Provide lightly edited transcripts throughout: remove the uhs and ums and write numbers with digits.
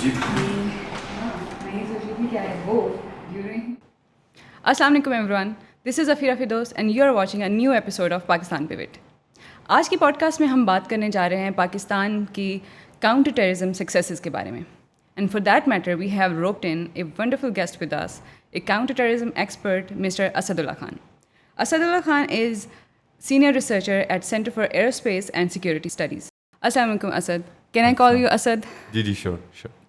अस्सलाम वालेकुम everyone, this is Afira Firdaus and you are watching a new episode of Pakistan Pivot. आज की पॉडकास्ट में हम बात करने जा रहे हैं पाकिस्तान की काउंटर टेररिज्म सक्सेसेस के बारे में। And for that matter we have roped in a wonderful guest with us, a counter terrorism expert mister Asadullah Khan. Asadullah Khan is senior researcher at Center for Aerospace and Security Studies. Assalamu alaikum Asad. Can I call you Asad? जी sure.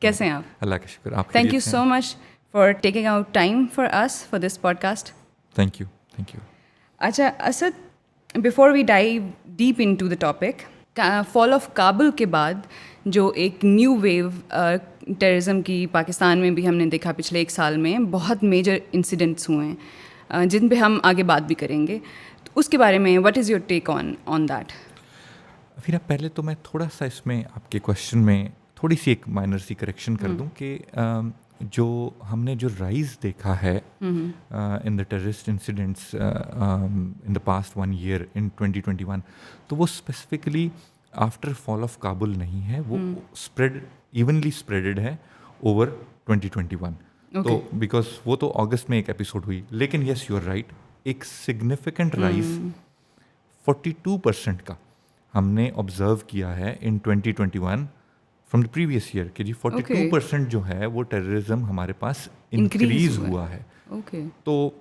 कैसे हैं आप? अल्लाह का शुक्र. आप Thank you so much for taking out time for us for this podcast. Thank you. अच्छा Asad, before we dive deep into the topic, fall of Kabul के बाद जो एक न्यू वेव टेररिज्म की पाकिस्तान में भी हमने देखा पिछले एक साल में, बहुत मेजर इंसिडेंट्स हुए हैं जिन पे हम आगे बात भी करेंगे. तो उसके बारे में what is your take on that? फिर पहले तो मैं थोड़ा सा इसमें आपके क्वेश्चन में थोड़ी सी एक माइनर सी करेक्शन कर दूं कि जो हमने जो राइज देखा है in the terrorist incidents in the past 1 year इन 2021, तो वो specifically after fall of Kabul नहीं है, वो इवनली स्प्रेडेड है ओवर 2021. तो बिकॉज वो तो अगस्त में एक एपिसोड हुई, लेकिन यस यू आर राइट, एक सिग्निफिकेंट राइज 42% का हमने ऑब्जर्व किया है इन 2021 फ्रॉम द प्रीवियस ईयर कि जी 42% जो है वो टेररिज्म हमारे पास इंक्रीज हुआ है. तो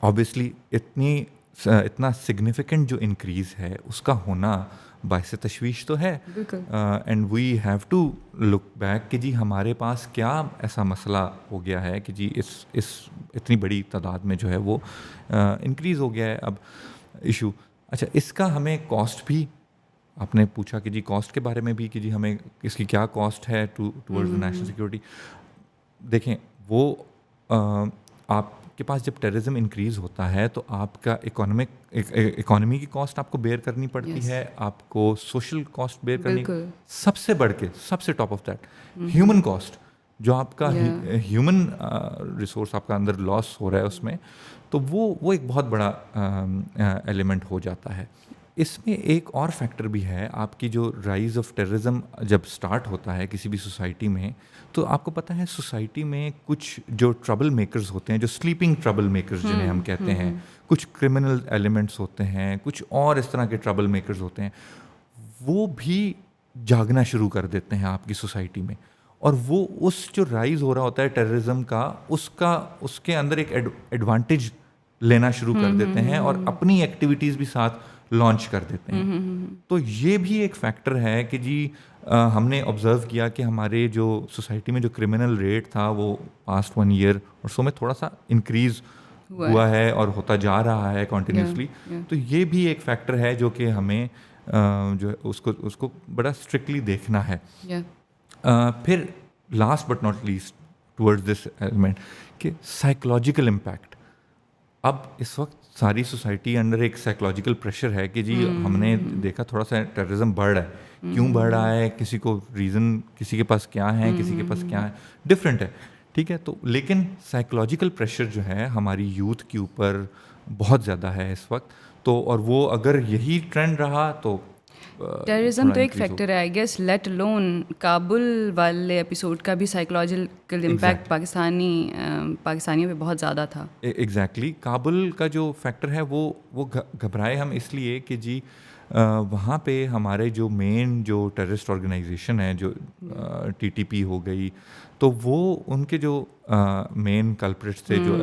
ऑब्वियसली इतना सिग्निफिकेंट जो इंक्रीज है उसका होना बाइस तशवीश तो है. And we have to look back कि जी हमारे पास क्या ऐसा मसला हो गया है कि जी इस इतनी बड़ी तादाद में जो है वो इंक्रीज़ हो गया है अब इशू. अच्छा, इसका हमें कॉस्ट भी आपने पूछा कि जी कॉस्ट के बारे में भी कि जी हमें इसकी क्या कॉस्ट है टूवर्ड्स द नेशनल सिक्योरिटी. देखें, वो आपके पास जब टेररिज्म इंक्रीज़ होता है तो आपका इकोनॉमी की कॉस्ट आपको बेयर करनी पड़ती है, आपको सोशल कॉस्ट बेयर करनी, सबसे बढ़ के सबसे top of that human cost, जो आपका ह्यूमन रिसोर्स आपका अंदर लॉस हो रहा है उसमें, तो वो एक बहुत बड़ा एलिमेंट हो जाता है. इसमें एक और फैक्टर भी है, आपकी जो राइज ऑफ टेररिज्म जब स्टार्ट होता है किसी भी सोसाइटी में, तो आपको पता है सोसाइटी में कुछ जो ट्रबल मेकर्स होते हैं, जो स्लीपिंग ट्रबल मेकर्स जिन्हें हम कहते हैं, कुछ क्रिमिनल एलिमेंट्स होते हैं, कुछ और इस तरह के ट्रबल मेकर्स होते हैं, वो भी जागना शुरू कर देते हैं आपकी सोसाइटी में. और वो उस जो राइज हो रहा होता है टेररिज्म का, उसके अंदर एक एडवांटेज लेना शुरू कर देते हैं और अपनी एक्टिविटीज़ भी साथ लॉन्च कर देते हैं. तो ये भी एक फैक्टर है कि जी हमने ऑब्जर्व किया कि हमारे जो सोसाइटी में जो क्रिमिनल रेट था वो पास्ट 1 year और सो में थोड़ा सा इंक्रीज हुआ है और होता जा रहा है कॉन्टिन्यूसली. तो ये भी एक फैक्टर है जो कि हमें जो है उसको बड़ा स्ट्रिक्टली देखना है. फिर last but not least towards this element कि साइकोलॉजिकल इम्पैक्ट. अब इस वक्त सारी सोसाइटी अंडर एक साइकोलॉजिकल प्रेशर है कि जी हमने देखा थोड़ा सा टेररिज्म बढ़ रहा है. क्यों बढ़ रहा है, किसी को रीज़न, किसी के पास क्या है, किसी के पास क्या है, डिफरेंट है, ठीक है. तो लेकिन साइकोलॉजिकल प्रेशर जो है हमारी यूथ के ऊपर बहुत ज़्यादा है इस वक्त. तो और वो अगर यही ट्रेंड रहा तो टेररिज्म तो एक फैक्टर है I guess, let alone Kabul वाले एपिसोड का भी साइकोलॉजिकल इम्पैक्ट पाकिस्तानियों पे बहुत ज़्यादा था. एग्जैक्टली. काबुल का जो फैक्टर है वो घबराए हम इसलिए कि जी वहाँ पे हमारे जो मेन जो टेररिस्ट ऑर्गेनाइजेशन है, जो TTP हो गई, तो वो उनके जो मेन कल्प्रिट्स थे जो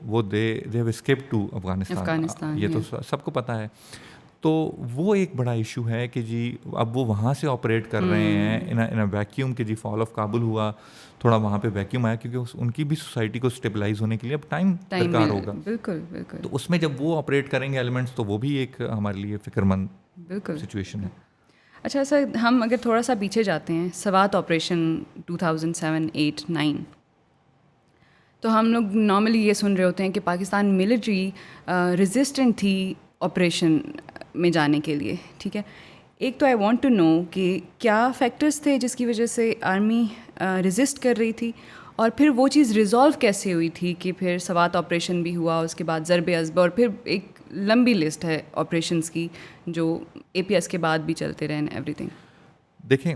वो they have escaped to Afghanistan. ये तो सबको पता है. तो वो एक बड़ा इशू है कि जी अब वो वहाँ से ऑपरेट कर रहे हैं इन अ वैक्यूम कि जी फॉल ऑफ काबुल हुआ, थोड़ा वहाँ पे वैक्यूम आया क्योंकि उनकी भी सोसाइटी को स्टेबलाइज होने के लिए अब टाइम दरकार होगा. बिल्कुल. तो उसमें जब वो ऑपरेट करेंगे एलिमेंट्स, तो वो भी एक हमारे लिए फिक्रमंद सिचुएशन है. अच्छा सर, हम अगर थोड़ा सा पीछे जाते हैं, सवात ऑपरेशन 2007, 8, 9, तो हम लोग नॉर्मली ये सुन रहे होते हैं कि पाकिस्तान मिलिट्री रेजिस्टेंट थी ऑपरेशन में जाने के लिए, ठीक है. एक तो आई वांट टू नो कि क्या फैक्टर्स थे जिसकी वजह से आर्मी रेजिस्ट कर रही थी, और फिर वो चीज़ रिजॉल्व कैसे हुई थी कि फिर सवात ऑपरेशन भी हुआ, उसके बाद ज़रब अज़ब, और फिर एक लंबी लिस्ट है ऑपरेशंस की जो APS के बाद भी चलते रहे एवरीथिंग. देखें,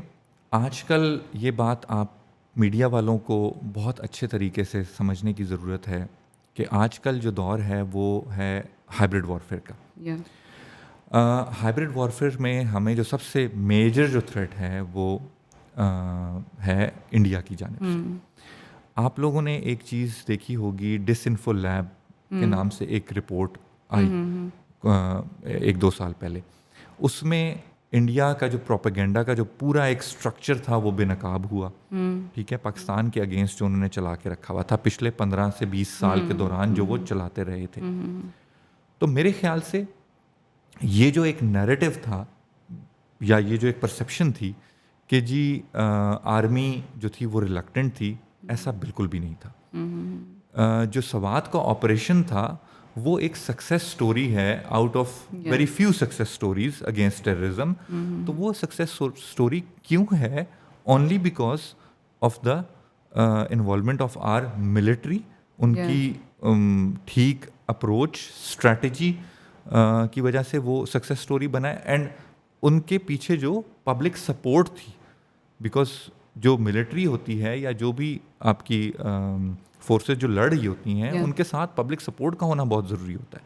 आजकल ये बात आप मीडिया वालों को बहुत अच्छे तरीके से समझने की ज़रूरत है कि आजकल जो दौर है वो है हाइब्रिड वॉरफेयर का। हाइब्रिड वॉरफेयर में हमें जो सबसे मेजर जो थ्रेट है वो है इंडिया की जानिब से। आप लोगों ने एक चीज़ देखी होगी, डिसइन्फो लैब के नाम से एक रिपोर्ट आई 1-2 साल पहले। उसमें इंडिया का जो प्रोपेगेंडा का जो पूरा एक स्ट्रक्चर था वो बेनकाब हुआ। ठीक है, पाकिस्तान के अगेंस्ट जो उन्होंने चला के रखा हुआ था पिछले 15 से 20 साल के दौरान जो वो चलाते रहे थे। तो मेरे ख्याल से ये जो एक नैरेटिव था या ये जो एक परसेप्शन थी कि जी आर्मी जो थी वो रिलक्टेंट थी, ऐसा बिल्कुल भी नहीं था। जो सवात का ऑपरेशन था वो एक सक्सेस स्टोरी है out of very few success stories against terrorism. तो वो सक्सेस स्टोरी क्यों है? Only because of the involvement of our military, उनकी ठीक अप्रोच स्ट्रैटेजी की वजह से वो सक्सेस स्टोरी बना है। एंड उनके पीछे जो पब्लिक सपोर्ट थी, बिकॉज जो मिलिट्री होती है या जो भी आपकी फोर्सेस जो लड़ रही होती हैं उनके साथ पब्लिक सपोर्ट का होना बहुत ज़रूरी होता है।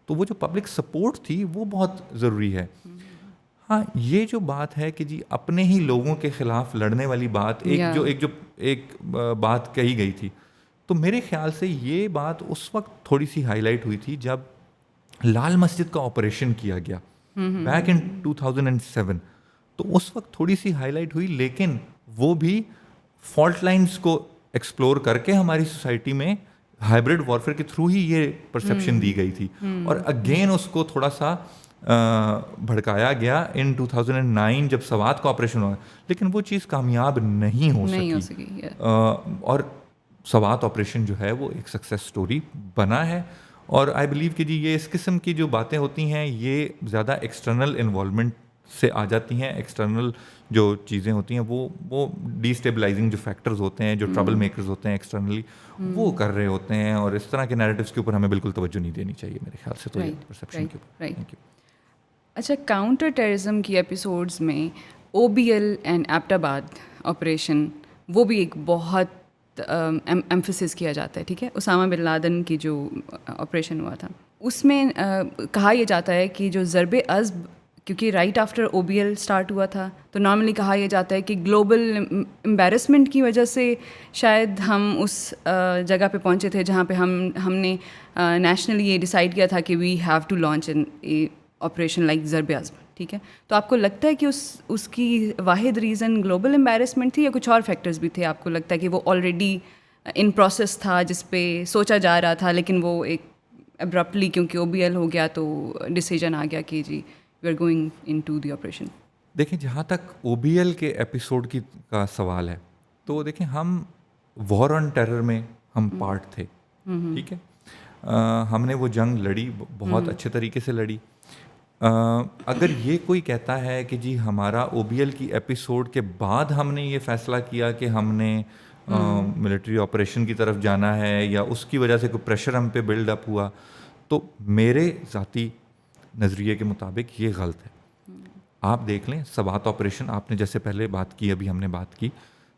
तो वो जो पब्लिक सपोर्ट थी वो बहुत ज़रूरी है। हाँ, ये जो बात है कि जी अपने ही लोगों के ख़िलाफ़ लड़ने वाली बात, एक बात कही गई थी, तो मेरे ख्याल से ये बात उस वक्त थोड़ी सी हाईलाइट हुई थी जब लाल मस्जिद का ऑपरेशन किया गया बैक इन 2007। तो उस वक्त थोड़ी सी हाईलाइट हुई, लेकिन वो भी फॉल्ट लाइंस को एक्सप्लोर करके हमारी सोसाइटी में हाइब्रिड वॉरफेयर के थ्रू ही ये परसेप्शन दी गई थी। और अगेन उसको थोड़ा सा भड़काया गया इन 2009 जब सवात का ऑपरेशन हुआ, लेकिन वो चीज़ कामयाब नहीं हो सकी। और सवात ऑपरेशन जो है वो एक सक्सेस स्टोरी बना है। और आई बिलीव कि जी ये इस किस्म की जो बातें होती हैं ये ज़्यादा एक्सटर्नल इन्वॉल्वमेंट से आ जाती हैं। एक्सटर्नल जो चीज़ें होती हैं वो डिस्टेबलाइजिंग जो फैक्टर्स होते हैं, जो ट्रबल मेकर्स होते हैं एक्सटर्नली, वो कर रहे होते हैं। और इस तरह के नैरेटिव्स के ऊपर हमें बिल्कुल तवज्जो नहीं देनी चाहिए मेरे ख्याल से। तो ये परसेप्शन के ऊपर। Thank you. अच्छा, काउंटर टेररिज्म की एपिसोड्स में OBL एंड एबटाबाद ऑपरेशन वो भी एक बहुत एम्फसिस किया जाता है। ठीक है, उसामा बिन लादेन की जो ऑपरेशन हुआ था उसमें कहा यह जाता है कि जो ज़रबे अज़्ब, क्योंकि राइट आफ्टर OBL स्टार्ट हुआ था, तो नॉर्मली कहा यह जाता है कि ग्लोबल एम्बेरसमेंट की वजह से शायद हम उस जगह पे पहुंचे थे जहाँ पे हमने नेशनली ये डिसाइड किया था कि we have to launch an operation like Zarb-e Azb. ठीक है, तो आपको लगता है कि उसकी वाहिद रीज़न ग्लोबल एम्बेरसमेंट थी या कुछ और फैक्टर्स भी थे? आपको लगता है कि वो ऑलरेडी इन प्रोसेस था जिस पे सोचा जा रहा था, लेकिन वो एक अब्रप्टली क्योंकि OBL हो गया तो डिसीजन आ गया कि जी we are going into the operation? देखिए, जहाँ तक OBL के एपिसोड का सवाल है, तो देखें हम वॉर ऑन टेरर में हम पार्ट थे। ठीक है, हमने वो जंग लड़ी, बहुत अच्छे तरीके से लड़ी। अगर ये कोई कहता है कि जी हमारा OBL की एपिसोड के बाद हमने ये फ़ैसला किया कि हमने मिलिट्री ऑपरेशन की तरफ जाना है या उसकी वजह से कोई प्रेशर हम पे बिल्ड अप हुआ, तो मेरे ज़ाती नज़रिए के मुताबिक ये गलत है। आप देख लें, सवात ऑपरेशन आपने जैसे पहले बात की, अभी हमने बात की,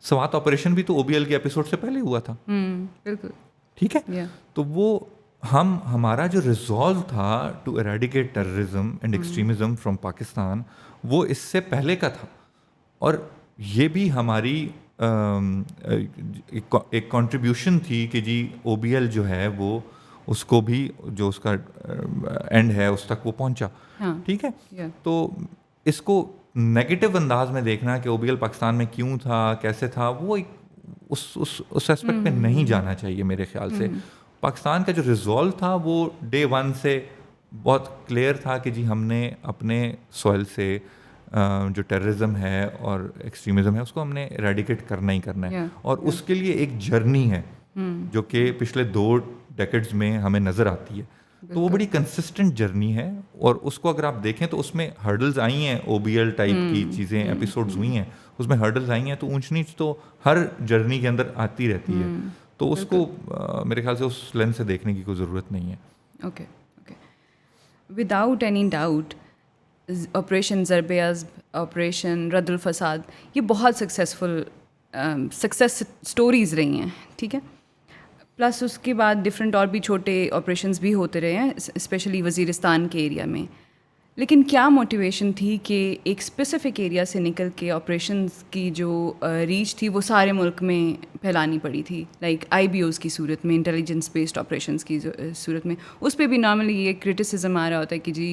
सवात ऑपरेशन भी तो OBL के एपिसोड से पहले हुआ था। बिल्कुल ठीक है, तो वो हमारा जो रिजॉल्व था to eradicate terrorism and extremism from Pakistan, वो इससे पहले का था। और ये भी हमारी एक कंट्रीब्यूशन थी कि जी OBL जो है वो उसको भी जो उसका एंड है उस तक वो पहुंचा। ठीक है, तो इसको नेगेटिव अंदाज में देखना कि OBL पाकिस्तान में क्यों था, कैसे था, वो उस एस्पेक्ट पे नहीं जाना चाहिए मेरे ख्याल से। पाकिस्तान का जो रिजॉल्व था वो डे 1 से बहुत क्लियर था कि जी हमने अपने सॉइल से जो टेररिज्म है और एक्सट्रीमिज्म है उसको हमने एरेडिकेट करना ही करना है। और उसके लिए एक जर्नी है जो कि पिछले 2 डेकेड्स में हमें नज़र आती है। तो वो बड़ी कंसिस्टेंट जर्नी है और उसको अगर आप देखें तो उसमें हर्डल्स आई हैं, OBL टाइप की चीज़ें एपिसोड्स हुई हैं, उसमें हर्डल्स आई हैं, तो ऊंच नीच तो हर जर्नी के अंदर आती रहती है। तो उसको मेरे ख्याल से उस लेंस से देखने की कोई ज़रूरत नहीं है। Okay, without any doubt operation Zarb-e Azb, operation Radd-ul Fasaad, ये बहुत सक्सेसफुल सक्सेस स्टोरीज़ रही हैं, ठीक है। प्लस उसके बाद डिफरेंट और भी छोटे ऑपरेशंस भी होते रहे हैं, स्पेशली वज़ीरिस्तान के एरिया में। लेकिन क्या मोटिवेशन थी कि एक स्पेसिफिक एरिया से निकल के ऑपरेशंस की जो रीच थी वो सारे मुल्क में फैलानी पड़ी थी, लाइक IBOs की सूरत में, इंटेलिजेंस बेस्ड ऑपरेशंस की सूरत में। उस पर भी नॉर्मली ये क्रिटिसिज्म आ रहा होता है कि जी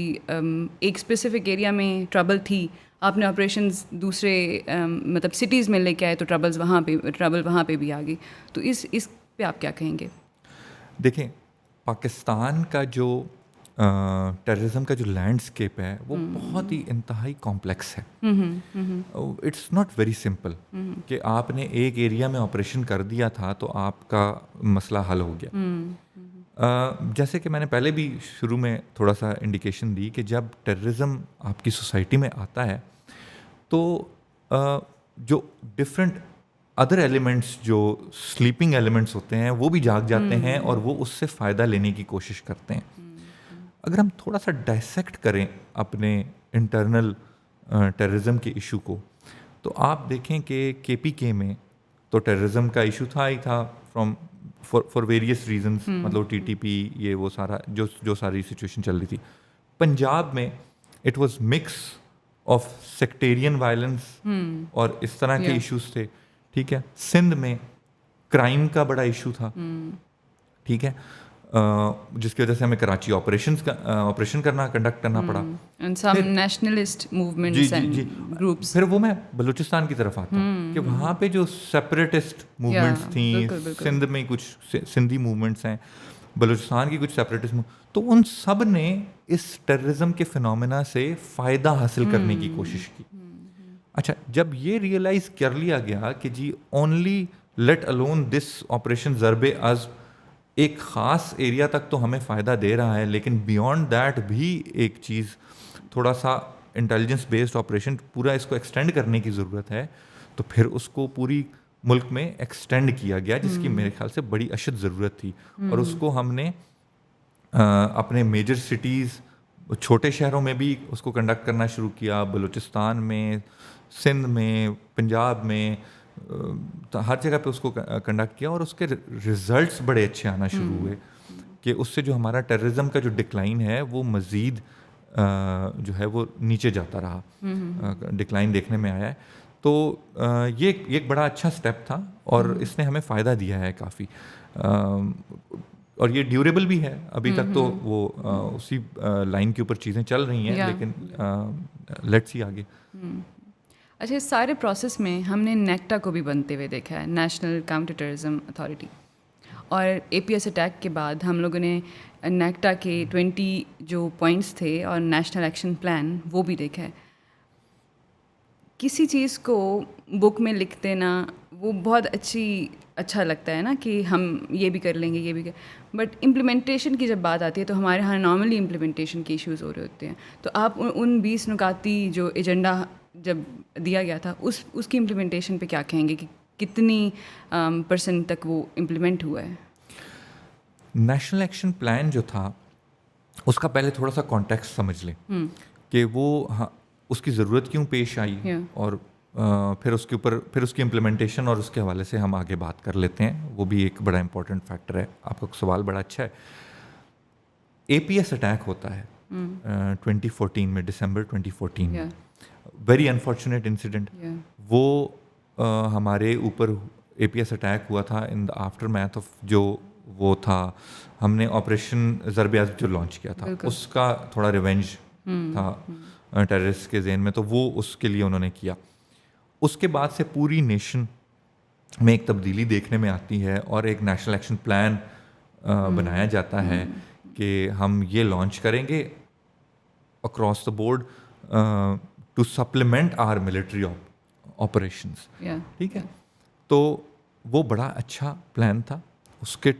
एक स्पेसिफिक एरिया में ट्रबल थी, आपने ऑपरेशंस दूसरे मतलब सिटीज़ में लेके आए तो ट्रबल वहाँ पे भी आ गई। तो इस पे आप क्या कहेंगे? देखें, पाकिस्तान का जो टेररिज्म का जो लैंडस्केप है वो बहुत ही इंतहाई कॉम्प्लेक्स है। इट्स नॉट वेरी सिंपल कि आपने एक एरिया में ऑपरेशन कर दिया था तो आपका मसला हल हो गया। जैसे कि मैंने पहले भी शुरू में थोड़ा सा इंडिकेशन दी कि जब टेररिज्म आपकी सोसाइटी में आता है तो जो डिफरेंट अदर एलिमेंट्स, जो स्लीपिंग एलिमेंट्स होते हैं, वो भी जाग जाते हैं और वो उससे फ़ायदा लेने की कोशिश करते हैं। अगर हम थोड़ा सा डायसेक्ट करें अपने इंटरनल टेररिज्म के इशू को, तो आप देखें कि KPK में तो टेररिज्म का इशू था ही था फॉर वेरियस रीजंस, मतलब TTP, ये वो सारा जो सारी सिचुएशन चल रही थी। पंजाब में it was mix of sectarian violence और इस तरह के इश्यूज थे, ठीक है। सिंध में क्राइम का बड़ा इशू था, ठीक है, जिसकी वजह से हमें कराची ऑपरेशन कंडक्ट करना पड़ा। And some nationalist movements and groups. फिर वो मैं बलूचिस्तान की तरफ आता हूँ कि वहाँ पे जो सेपरेटिस्ट मूवमेंट्स थी, सिंध में कुछ सिंधी मूवमेंट्स हैं, बलूचिस्तान की कुछ सेपरेटिस्ट, तो उन सब ने इस टेररिज्म के फिनोमेना से फ़ायदा हासिल करने की कोशिश की। अच्छा, जब ये रियलाइज़ कर लिया गया कि जी only let alone this operation Zarb-e Azb एक ख़ास एरिया तक तो हमें फ़ायदा दे रहा है, लेकिन बियॉन्ड दैट भी एक चीज़, थोड़ा सा इंटेलिजेंस बेस्ड ऑपरेशन पूरा इसको एक्सटेंड करने की ज़रूरत है, तो फिर उसको पूरी मुल्क में एक्सटेंड किया गया, जिसकी मेरे ख्याल से बड़ी अशद ज़रूरत थी। और उसको हमने अपने मेजर सिटीज़, छोटे शहरों में भी उसको कंडक्ट करना शुरू किया, बलूचिस्तान में, सिंध में, पंजाब में, हर जगह पे उसको कंडक्ट किया और उसके रिजल्ट्स बड़े अच्छे आना शुरू हुए कि उससे जो हमारा टेररिज्म का जो डिक्लाइन है वो मज़ीद जो है वो नीचे जाता रहा, डिक्लाइन देखने में आया है। तो ये एक बड़ा अच्छा स्टेप था और इसने हमें फ़ायदा दिया है काफ़ी, और ये ड्यूरेबल भी है। अभी तक तो वो उसी लाइन के ऊपर चीज़ें चल रही हैं, लेकिन लेट्स सी आगे। अच्छा, इस सारे प्रोसेस में हमने नेक्टा को भी बनते हुए देखा है, नेशनल काउंटर टेररिज्म अथॉरिटी, और APS अटैक के बाद हम लोगों ने नेक्टा के 20 जो पॉइंट्स थे और नेशनल एक्शन प्लान वो भी देखा है। किसी चीज़ को बुक में लिख देना वो बहुत अच्छा लगता है ना कि हम ये भी कर लेंगे, ये भी कर, बट इम्प्लीमेंटेशन की जब बात आती है तो हमारे यहाँ नॉर्मली इम्प्लीमेंटेशन के इश्यूज़ हो रहे होते हैं। तो आप उन 20 नुकाती जो एजेंडा जब दिया गया था उसकी इम्प्लीमेंटेशन पे क्या कहेंगे कि कितनी % तक वो इम्प्लीमेंट हुआ है? नेशनल एक्शन प्लान जो था उसका पहले थोड़ा सा कॉन्टेक्स्ट समझ लें कि वो उसकी ज़रूरत क्यों पेश आई, और फिर उसके ऊपर फिर उसकी इम्प्लीमेंटेशन और उसके हवाले से हम आगे बात कर लेते हैं। वो भी एक बड़ा इंपॉर्टेंट फैक्टर है। आपका सवाल बड़ा अच्छा है। APS अटैक होता है 2014 में, दिसंबर 2014, वेरी अनफॉर्चुनेट इंसिडेंट। वो हमारे ऊपर APS अटैक हुआ था in the after math of जो वो था, हमने ऑपरेशन ज़रबे जो लॉन्च किया था, उसका थोड़ा रिवेंज था टेररिस्ट के ज़हन में, तो वो उसके लिए उन्होंने किया। उसके बाद से पूरी नेशन में एक तब्दीली देखने में आती है और एक नेशनल एक्शन प्लान बनाया जाता है कि हम ये लॉन्च करेंगे across the board to supplement our military operations, ठीक है। तो वो बड़ा अच्छा प्लान था। उसके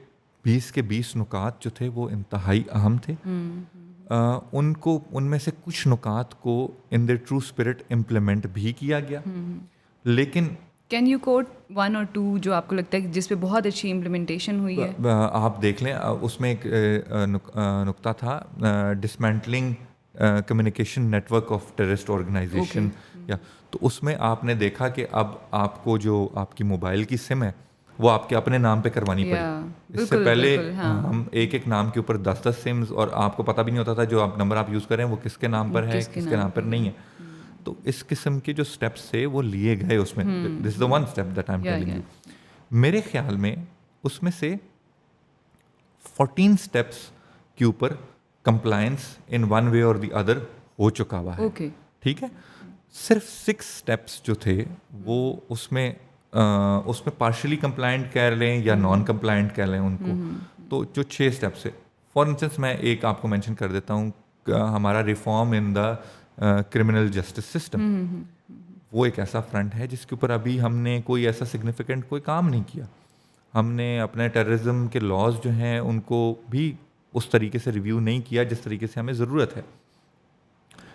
20 के 20 नुकात जो थे वो इंतहाई अहम थे। उनको उनमें से कुछ नुकात को in the true spirit implement भी किया गया, लेकिन कैन यू कोट 1 और 2 जो आपको लगता है जिस पे बहुत अच्छी इम्प्लीमेंटेशन हुई है? आप देख लें, उसमें एक नुक्ता था dismantling communication network of terrorist organisation या तो उसमें आपने देखा कि अब आपको जो आपकी मोबाइल की सिम है वो आपके अपने नाम पे करवानी पड़ी। इससे पहले हम एक एक नाम के ऊपर 10-10 सिम्स, और आपको पता भी नहीं होता था जो आप नंबर आप यूज़ करें वो किसके नाम पर है, किसके नाम पर नहीं है। तो इस किस्म के जो स्टेप्स थे वो लिए गए उसमें। This is the one step that I am telling you. मेरे ख्याल में उसमें से 14 स्टेप्स के ऊपर कंप्लायंस इन वन वे और द अदर हो चुका हुआ है। ठीक है, सिर्फ 6 स्टेप्स जो थे वो उसमें पार्शली कंप्लायंट कह लें या नॉन कंप्लायंट कह लें उनको। तो जो 6 स्टेप्स है, फॉर इंस्टेंस मैं एक आपको मेंशन कर देता हूँ, हमारा reform in the criminal justice system, वो एक ऐसा फ्रंट है जिसके ऊपर अभी हमने कोई ऐसा सिग्निफिकेंट कोई काम नहीं किया। हमने अपने टेररिज्म के लॉज जो हैं उनको भी उस तरीके से रिव्यू नहीं किया जिस तरीके से हमें ज़रूरत है।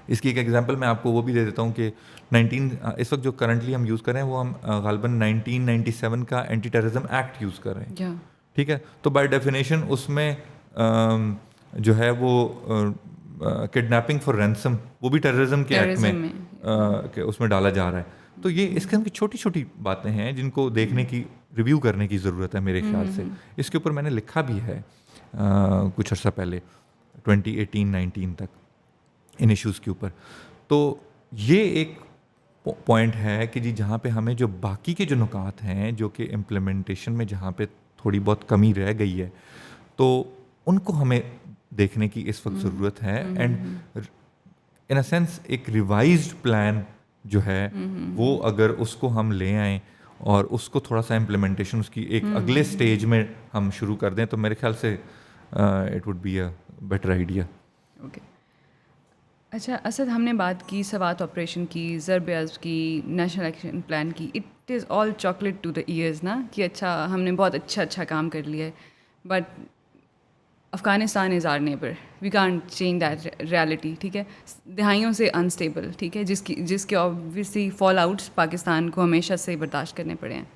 इसकी एक एग्जांपल मैं आपको वो भी दे देता हूँ कि इस वक्त जो करंटली हम यूज़ कर रहे हैं वो हम गालबन 1997 का एंटी टेररिज्म एक्ट यूज़ कर रहे हैं। ठीक है, तो बाय डेफिनेशन उसमें जो है वो किडनैपिंग फॉर रैंसम वो भी टेररिज्म के एक्ट में उसमें डाला जा रहा है। तो ये इसके अंदर छोटी छोटी बातें हैं जिनको देखने की, रिव्यू करने की ज़रूरत है मेरे ख्याल से। इसके ऊपर मैंने लिखा भी है कुछ अर्सा पहले 2018-19 तक इन इश्यूज़ के ऊपर। तो ये एक पॉइंट है कि जी जहाँ पे हमें जो बाकी के जो नुकात हैं जो कि इम्प्लीमेंटेशन में जहाँ पे थोड़ी बहुत कमी रह गई है तो उनको हमें देखने की इस वक्त ज़रूरत है। एंड इन अ सेंस एक रिवाइज्ड प्लान जो है वो अगर उसको हम ले आएँ और उसको थोड़ा सा इम्प्लीमेंटेशन उसकी एक अगले स्टेज में हम शुरू कर दें तो मेरे ख्याल से it would be a better idea. Okay, अच्छा असद, हमने बात की सवात ऑपरेशन की, ज़रब-ए-अज़्ब की, नेशनल एक्शन प्लान की। It is all chocolate to the years ना, कि अच्छा हमने बहुत अच्छा काम कर लिया है, but Afghanistan is our neighbour, we can't change that reality. ठीक है, दहाइयों से अनस्टेबल, ठीक है, जिसके ऑब्वियसली फॉल आउट्स पाकिस्तान को हमेशा से बर्दाश्त करने पड़े हैं।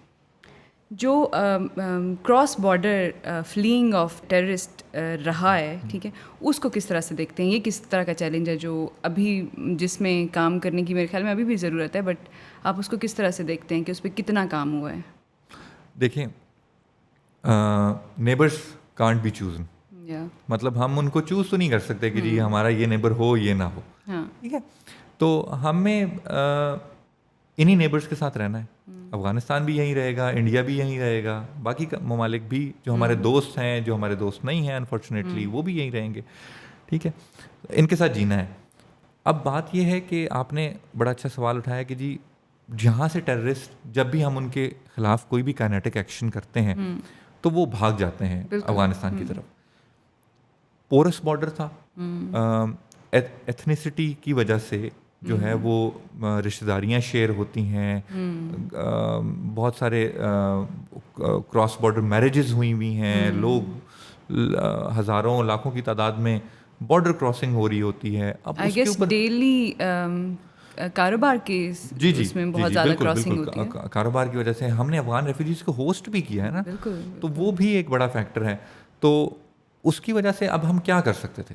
जो cross border fleeing of terrorist रहा है, ठीक है, उसको किस तरह से देखते हैं? ये किस तरह का चैलेंज है जो अभी जिसमें काम करने की मेरे ख्याल में अभी भी ज़रूरत है, बट आप उसको किस तरह से देखते हैं कि उस पर कितना काम हुआ है? देखिए, नेबर्स कांट बी चूजन, मतलब हम उनको चूज़ तो नहीं कर सकते कि जी हमारा ये नेबर हो ये ना हो। ठीक है, तो हमें इन्हीं नेबर्स के साथ रहना है। अफ़गानिस्तान भी यहीं रहेगा, इंडिया भी यहीं रहेगा, बाकी ममालिक भी जो हमारे दोस्त हैं, जो हमारे दोस्त नहीं हैं अनफॉर्चुनेटली, वो भी यहीं रहेंगे। ठीक है, इनके साथ जीना है। अब बात यह है कि आपने बड़ा अच्छा सवाल उठाया कि जी जहाँ से टेररिस्ट, जब भी हम उनके खिलाफ कोई भी काइनेटिक एक्शन करते हैं तो वो भाग जाते हैं अफ़गानिस्तान की तरफ। पोरस बॉर्डर था, एथनिसिटी की वजह से जो है वो रिश्तेदारियाँ शेयर होती हैं, बहुत सारे क्रॉस बॉर्डर मैरिजेस हुई हैं, लोग हज़ारों लाखों की तादाद में बॉर्डर क्रॉसिंग हो रही होती है। अब आई गेस डेली कारोबार के इसमें बहुत ज़्यादा क्रॉसिंग होती है। कारोबार की वजह से हमने अफगान रेफ्यूजीज़ को होस्ट भी किया है ना, तो वो भी एक बड़ा फैक्टर है। तो उसकी वजह से अब हम क्या कर सकते थे?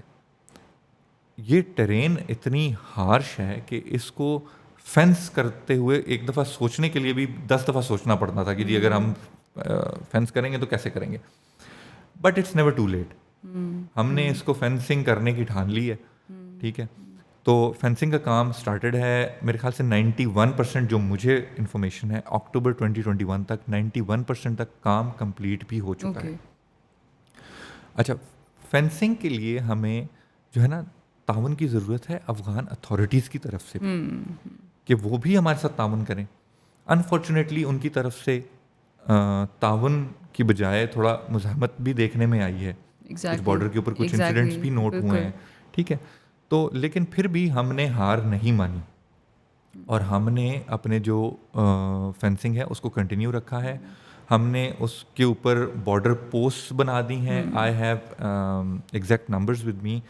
ये टेरेन इतनी हार्श है कि इसको फेंस करते हुए एक दफ़ा सोचने के लिए भी 10 दफ़ा सोचना पड़ता था कि जी अगर हम फेंस करेंगे तो कैसे करेंगे। But it's never too late. हमने इसको फेंसिंग करने की ठान ली है। ठीक है, तो फेंसिंग का काम स्टार्टेड है मेरे ख्याल से 91% जो मुझे इन्फॉर्मेशन है अक्टूबर 2021 तक 91% तक काम कंप्लीट भी हो चुका है। अच्छा, फेंसिंग के लिए हमें जो है ना ताउन की ज़रूरत है अफ़गान अथॉरिटीज़ की तरफ से कि वो भी हमारे साथ ताउन करें। अनफॉर्चुनेटली उनकी तरफ से ताउन की बजाय थोड़ा मुज़ाहमत भी देखने में आई है। इस बॉर्डर के ऊपर कुछ इंसिडेंट्स भी नोट हुए हैं। ठीक है, तो लेकिन फिर भी हमने हार नहीं मानी और हमने अपने जो फेंसिंग है उसको कंटिन्यू रखा है। हमने उसके ऊपर बॉर्डर पोस्ट बना दी हैं। I have exact numbers with me.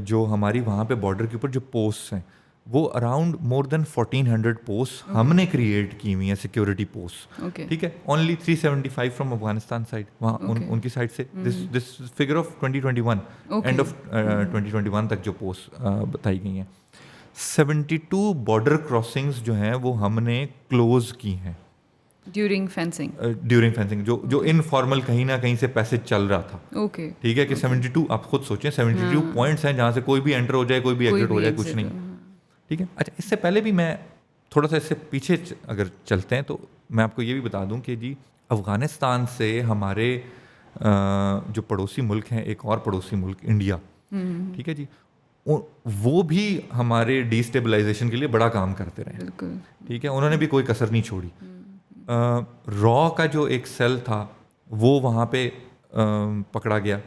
जो हमारी वहाँ पे बॉर्डर के ऊपर जो पोस्ट हैं वो अराउंड मोर देन 1400 पोस्ट हमने क्रिएट की हुई हैं, सिक्योरिटी पोस्ट। ठीक है, ओनली 375 फ्रॉम अफगानिस्तान साइड, वहाँ उनकी साइड से। This figure of 2021 end of 2021 तक जो पोस्ट बताई गई हैं। 72 बॉर्डर क्रॉसिंग्स जो हैं वो हमने क्लोज की हैं ड्यूरिंग फेंसिंग, जो इनफॉर्मल कहीं ना कहीं से पैसे चल रहा था। ओके ठीक है कि 72, आप खुद सोचें 72 पॉइंट्स हैं जहाँ से कोई भी एंटर हो जाए, कोई भी एग्जिट हो जाए, कुछ नहीं। ठीक है, अच्छा इससे पहले भी मैं थोड़ा सा इससे पीछे अगर चलते हैं तो मैं आपको ये भी बता दूं कि जी अफ़गानिस्तान से हमारे जो पड़ोसी मुल्क हैं, एक और पड़ोसी मुल्क इंडिया, ठीक है जी, वो भी हमारे डिस्टेबलाइजेशन के लिए बड़ा काम करते रहे। ठीक है, उन्होंने भी कोई कसर नहीं छोड़ी। रॉ का जो एक सेल था वो वहाँ पे पकड़ा गया,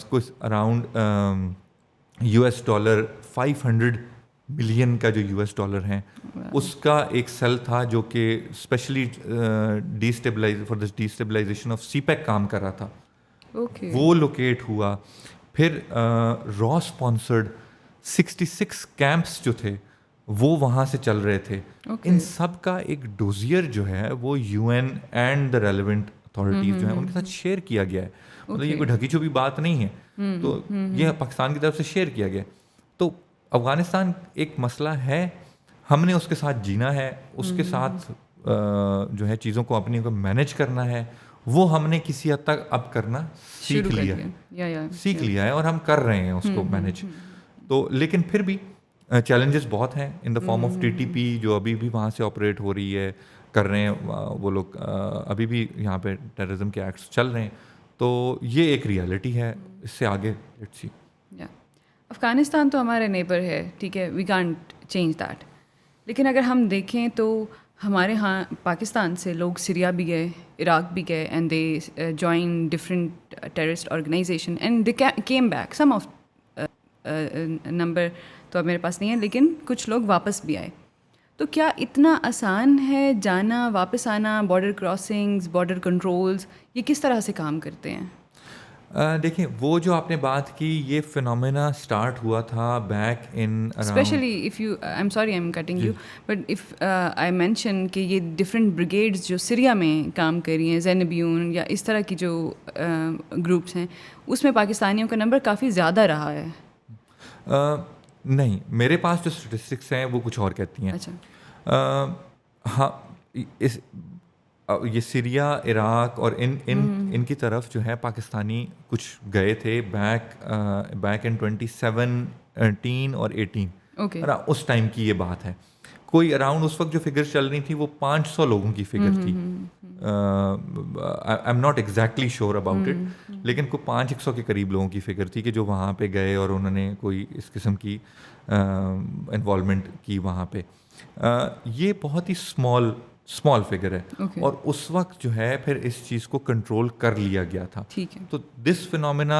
कुछ अराउंड $500 मिलियन का जो $, हैं उसका एक सेल था जो कि specially for the destabilisation of CPEC काम कर रहा था। वो लोकेट हुआ। फिर रॉ स्पॉन्सर्ड 66 कैंप्स जो थे वो वहाँ से चल रहे थे। इन सब का एक डोजियर जो है वो UN and the relevant authorities जो हैं उनके साथ शेयर किया गया है। मतलब ये कोई ढकी छुपी बात नहीं है, तो ये पाकिस्तान की तरफ से शेयर किया गया। तो अफ़गानिस्तान एक मसला है, हमने उसके साथ जीना है, उसके साथ जो है चीज़ों को अपनी को मैनेज करना है, वो हमने किसी हद तक अब करना सीख लिया है और हम कर रहे हैं उसको मैनेज। तो लेकिन फिर भी चैलेंजेस बहुत हैं in the form of TTP जो अभी भी वहाँ से ऑपरेट हो रही है, कर रहे हैं वो लोग, अभी भी यहाँ पे टेररिज्म के एक्ट्स चल रहे हैं। तो ये एक रियलिटी है, इससे आगे लेट्स सी। अफ़गानिस्तान तो हमारे नेबर है, ठीक है, वी कांट चेंज दैट। लेकिन अगर हम देखें तो हमारे यहाँ पाकिस्तान से लोग सीरिया भी गए, इराक भी गए, and they join different terrorist organisation and they came back. Some of number तो अब मेरे पास नहीं है, लेकिन कुछ लोग वापस भी आए। तो क्या इतना आसान है जाना वापस आना? बॉर्डर क्रॉसिंग्स, बॉर्डर कंट्रोल्स, ये किस तरह से काम करते हैं? देखिए, वो जो आपने बात की, ये फिनोमेना स्टार्ट हुआ था back in specially if you, I am sorry I am cutting you, but if I mention कि ये डिफरेंट ब्रिगेड्स जो सीरिया में काम कर रही हैं, ज़ैनबियून या इस तरह की जो ग्रुप्स हैं, उसमें पाकिस्तानियों का नंबर काफ़ी ज़्यादा रहा है। नहीं, मेरे पास जो स्टेटिस्टिक्स हैं वो कुछ और कहती हैं। अच्छा। हाँ, ये सीरिया, इराक और इनकी तरफ जो है पाकिस्तानी कुछ गए थे बैक इन 2017 और 18। उस टाइम की ये बात है। कोई अराउंड उस वक्त जो फिगर चल रही थी वो 500 लोगों की फिगर थी। I am not exactly sure about it, लेकिन कोई 500 के करीब लोगों की फिगर थी कि जो वहाँ पे गए और उन्होंने कोई इस किस्म की इन्वॉल्वमेंट की वहाँ पे। ये बहुत ही स्मॉल फिगर है। और उस वक्त जो है फिर इस चीज़ को कंट्रोल कर लिया गया था। ठीक है। तो this phenomena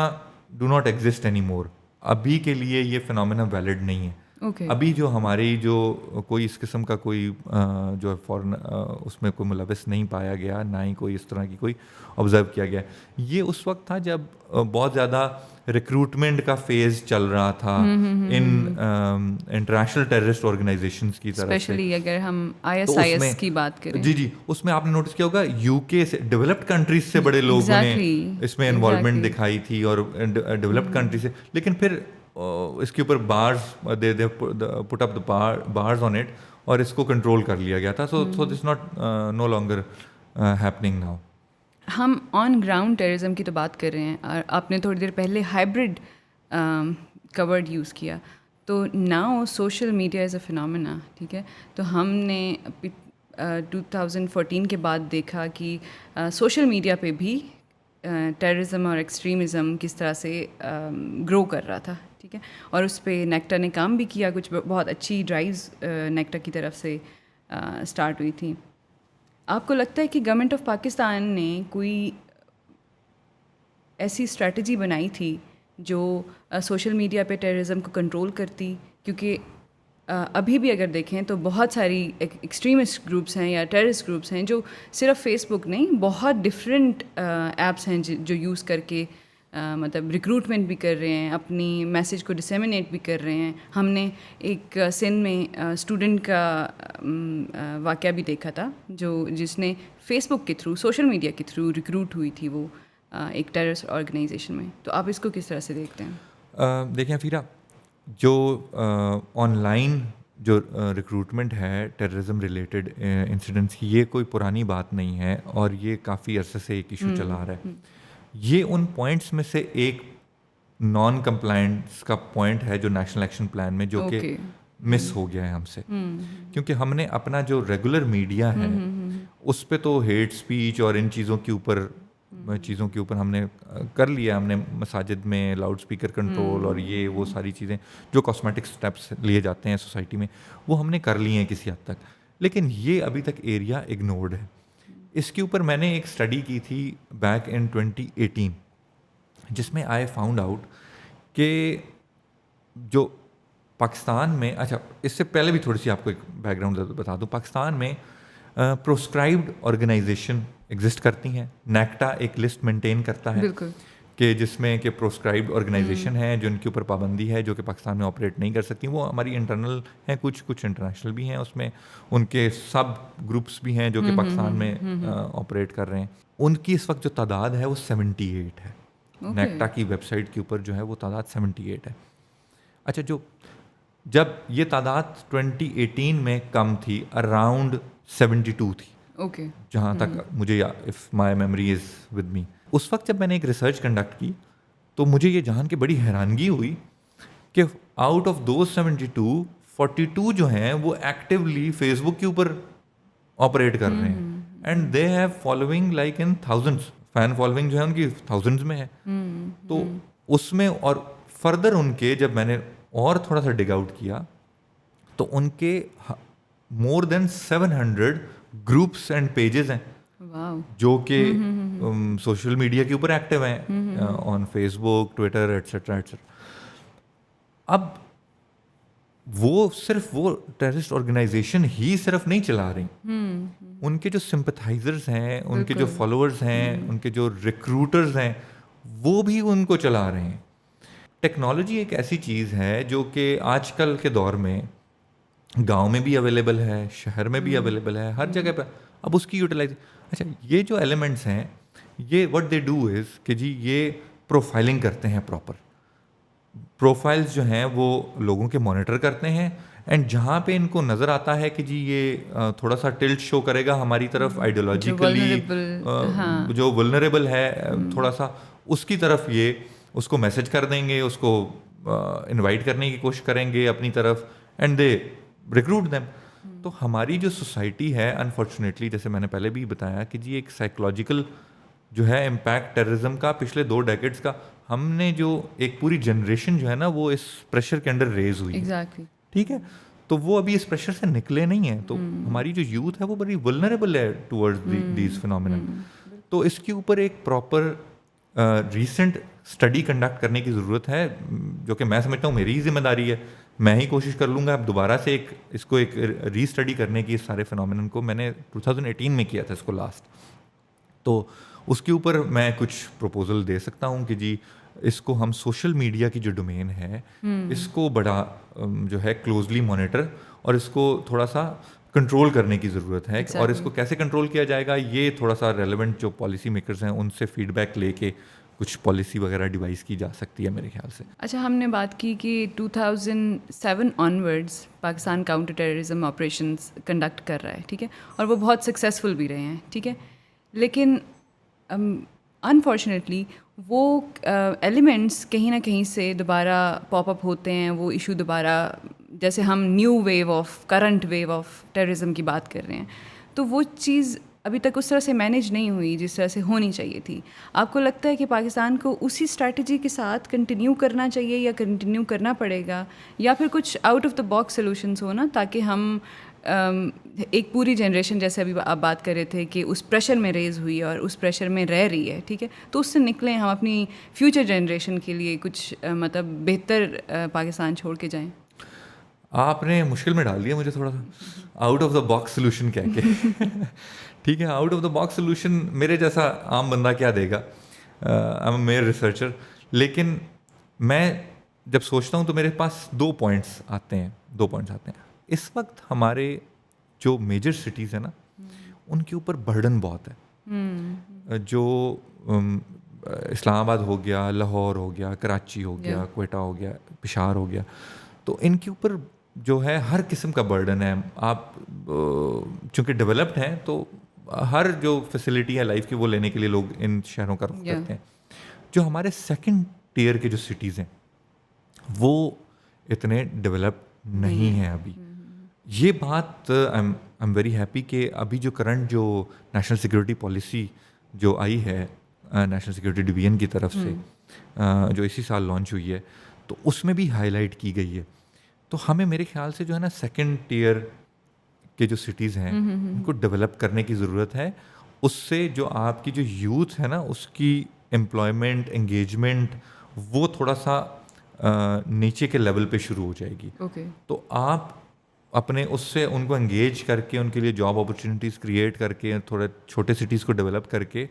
do not exist any more. अभी के लिए ये फिनोमेना वैलिड नहीं है। अभी जो हमारी जो कोई इस किस्म का कोई जो है फॉरेन उसमें कोई मुलविस नहीं पाया गया, ना ही कोई इस तरह की कोई ऑब्जर्व किया गया। ये उस वक्त था जब बहुत ज़्यादा रिक्रूटमेंट का फेज चल रहा था इन इंटरनेशनल टेररिस्ट ऑर्गेनाइजेशंस की तरफ से। स्पेशली अगर हम ISIS की बात करें। जी, उसमें आपने नोटिस किया होगा UK से, डेवलप्ड कंट्रीज से बड़े लोगों ने इसमें इन्वॉल्वमेंट दिखाई थी और डेवलप्ड कंट्री से। लेकिन फिर इसके ऊपर bars they put up the bars on it और इसको कंट्रोल कर लिया गया था। So this not know longer happening now. हम ऑन ग्राउंड टेररिज्म की तो बात कर रहे हैं, और आपने थोड़ी देर पहले हाइब्रिड कवर्ड यूज़ किया। तो now social media is a phenomena, ठीक है। तो हमने 2014 के बाद देखा कि सोशल मीडिया पे भी टेररिज्म और एक्सट्रीमिज़म किस तरह से ग्रो कर रहा था, ठीक है। और उस पर नेक्टा ने काम भी किया, कुछ बहुत अच्छी ड्राइव्स नेक्टा की तरफ से स्टार्ट हुई थी। आपको लगता है कि गवर्नमेंट ऑफ पाकिस्तान ने कोई ऐसी स्ट्रैटेजी बनाई थी जो सोशल मीडिया पे टेररिज्म को कंट्रोल करती? क्योंकि अभी भी अगर देखें तो बहुत सारी एक्सट्रीमिस्ट ग्रुप्स हैं या टेररिस्ट ग्रुप्स हैं जो सिर्फ फेसबुक नहीं, बहुत डिफरेंट ऐप्स हैं जो यूज़ करके मतलब रिक्रूटमेंट भी कर रहे हैं, अपनी मैसेज को डिसेमिनेट भी कर रहे हैं। हमने एक सिंध में स्टूडेंट का वाक़या भी देखा था जिसने फेसबुक के थ्रू, सोशल मीडिया के थ्रू रिक्रूट हुई थी वो एक टेररिस्ट ऑर्गेनाइजेशन में। तो आप इसको किस तरह से देखते हैं? देखें फ़ीरा, जो ऑनलाइन जो रिक्रूटमेंट है टेररिज्म रिलेटेड इंसिडेंट्स की, ये कोई पुरानी बात नहीं है और ये काफ़ी अरसे से एक इशू चला रहा है। ये उन पॉइंट्स में से एक नॉन कंप्लायंस का पॉइंट है जो नेशनल एक्शन प्लान में जो कि मिस हो गया है हमसे, क्योंकि हमने अपना जो रेगुलर मीडिया है उस पे तो हेट स्पीच और इन चीज़ों के ऊपर हमने कर लिया। हमने मसाजिद में लाउड स्पीकर कंट्रोल और ये वो सारी चीज़ें जो कॉस्मेटिक स्टेप्स लिए जाते हैं सोसाइटी में, वो हमने कर लिए हैं किसी हद तक, लेकिन ये अभी तक एरिया इग्नोर्ड है। इसके ऊपर मैंने एक स्टडी की थी बैक इन 2018, जिसमें आई फाउंड आउट कि जो पाकिस्तान में, अच्छा इससे पहले भी थोड़ी सी आपको एक बैकग्राउंड बता दूं, पाकिस्तान में प्रोस्क्राइब्ड ऑर्गेनाइजेशन एग्जिस्ट करती हैं। नेक्टा एक लिस्ट मेंटेन करता है कि जिसमें कि प्रोस्क्राइब्ड ऑर्गेनाइजेशन है जिनके ऊपर पाबंदी है, जो कि पाकिस्तान में ऑपरेट नहीं कर सकती। वो हमारी इंटरनल हैं, कुछ इंटरनेशनल भी हैं, उसमें उनके सब ग्रुप्स भी हैं जो कि पाकिस्तान में ऑपरेट कर रहे हैं। उनकी इस वक्त जो तादाद है वो 78 है। नेक्टा की वेबसाइट के ऊपर जो है वो तादाद 78 है। अच्छा, जब ये तादाद 2018 में कम थी, अराउंड 72 थी, जहाँ तक मुझे, if my memory is with me. उस वक्त जब मैंने एक रिसर्च कंडक्ट की तो मुझे ये जान के बड़ी हैरानगी हुई कि आउट ऑफ दो 72, 42 जो हैं वो एक्टिवली फेसबुक के ऊपर ऑपरेट कर रहे हैं, and they have following like in thousands. Fan following जो है उनकी थाउजेंड्स में है। तो उसमें और फर्दर उनके, जब मैंने और थोड़ा सा डिग आउट किया तो उनके more than 700 groups and pages हैं जो कि सोशल मीडिया के ऊपर एक्टिव हैं, on Facebook, Twitter, etcetera etcetera. अब वो टेररिस्ट ऑर्गेनाइजेशन ही सिर्फ नहीं चला रही, उनके जो सिंपथाइजर्स हैं, उनके जो फॉलोअर्स हैं, उनके जो रिक्रूटर्स हैं, वो भी उनको चला रहे हैं। टेक्नोलॉजी एक ऐसी चीज़ है जो कि आजकल के दौर में गांव में भी अवेलेबल है, शहर में भी अवेलेबल है, हर जगह पर। अब उसकी यूटिलाइज, अच्छा ये जो एलिमेंट्स हैं, ये व्हाट दे डू इज़ कि जी ये प्रोफाइलिंग करते हैं। प्रॉपर प्रोफाइल्स जो हैं वो लोगों के मॉनिटर करते हैं, एंड जहाँ पे इनको नज़र आता है कि जी ये थोड़ा सा टिल्ट शो करेगा हमारी तरफ आइडियोलॉजिकली, जो वल्नरेबल है थोड़ा सा, उसकी तरफ ये उसको मैसेज कर देंगे, उसको इनवाइट करने की कोशिश करेंगे अपनी तरफ, एंड दे रिक्रूट देम। तो हमारी जो सोसाइटी है अनफॉर्चुनेटली, जैसे मैंने पहले भी बताया कि जी एक साइकोलॉजिकल जो है इम्पैक्ट टेररिज्म का पिछले 2 डेकेड्स का, हमने जो एक पूरी जनरेशन जो है ना वो इस प्रेशर के अंडर रेज हुई exactly. ठीक है, तो वो अभी इस प्रेशर से निकले नहीं है। तो हमारी जो यूथ है वो बड़ी वल्नरेबल है टुवर्ड्स दीज फिनोमिनन। तो इसके ऊपर एक प्रॉपर रीसेंट स्टडी कंडक्ट करने की ज़रूरत है, जो कि मैं समझता हूँ मेरी ही जिम्मेदारी है। मैं ही कोशिश कर लूँगा अब दोबारा से इसको एक रीस्टडी करने की। इस सारे फिनोमिनन को मैंने 2018 में किया था इसको लास्ट, तो उसके ऊपर मैं कुछ प्रपोजल दे सकता हूँ कि जी इसको हम सोशल मीडिया की जो डोमेन है इसको बड़ा जो है क्लोजली मॉनिटर और इसको थोड़ा सा कंट्रोल करने की ज़रूरत है। exactly. और इसको कैसे कंट्रोल किया जाएगा, ये थोड़ा सा रेलेवेंट जो पॉलिसी मेकर्स हैं उनसे फीडबैक लेके कुछ पॉलिसी वगैरह डिवाइस की जा सकती है मेरे ख्याल से। अच्छा, हमने बात की कि 2007 onwards Pakistan counter terrorism operations conduct कर रहा है, ठीक है, और वो बहुत सक्सेसफुल भी रहे हैं, ठीक है, लेकिन अनफॉर्चुनेटली वो एलिमेंट्स कहीं ना कहीं से दोबारा पॉपअप होते हैं। वो इशू दोबारा, जैसे हम new wave of, current wave of terrorism की बात कर रहे हैं, तो वो चीज़ अभी तक उस तरह से मैनेज नहीं हुई जिस तरह से होनी चाहिए थी। आपको लगता है कि पाकिस्तान को उसी स्ट्रैटेजी के साथ कंटिन्यू करना चाहिए या कंटिन्यू करना पड़ेगा, या फिर कुछ out of the box solutions हो ना, ताकि हम एक पूरी जनरेशन, जैसे अभी आप बात कर रहे थे कि उस प्रेशर में रेज हुई और उस प्रेशर में रह रही है, ठीक है, तो उससे निकलें, हम अपनी फ्यूचर जनरेशन के लिए कुछ मतलब बेहतर पाकिस्तान छोड़ के जाएं। आपने मुश्किल में डाल दिया मुझे थोड़ा सा, out of the box solution कह के ठीक है, out of the box solution मेरे जैसा आम बंदा क्या देगा, आई एम मेयर रिसर्चर, लेकिन मैं जब सोचता हूँ तो मेरे पास 2 पॉइंट्स आते हैं। इस वक्त हमारे जो मेजर सिटीज़ है ना, उनके ऊपर बर्डन बहुत है। जो इस्लामाबाद हो गया, लाहौर हो गया, कराची हो गया, क्वेटा हो गया, पेशावर हो गया, तो इनके ऊपर जो है हर किस्म का बर्डन है। आप चूँकि डेवलप्ड हैं तो हर जो फैसिलिटी है लाइफ की वो लेने के लिए लोग इन शहरों का रुख करते हैं। जो हमारे सेकंड टियर के जो सिटीज़ हैं वो इतने डेवलप नहीं हैं अभी। ये बात आई एम वेरी हैप्पी कि अभी जो करंट जो नेशनल सिक्योरिटी पॉलिसी जो आई है नेशनल सिक्योरिटी डिवीजन की तरफ से जो इसी साल लॉन्च हुई है, तो उसमें भी हाईलाइट की गई है। तो हमें मेरे ख्याल से जो है ना सेकंड टियर के जो सिटीज़ हैं उनको डेवलप करने की ज़रूरत है। उससे जो आपकी जो यूथ है ना उसकी एम्प्लॉयमेंट एंगेजमेंट वो थोड़ा सा नीचे के लेवल पे शुरू हो जाएगी। तो आप अपने उससे उनको एंगेज करके उनके लिए जॉब अपॉर्चुनिटीज़ क्रिएट करके थोड़े छोटे सिटीज़ को डेवलप करके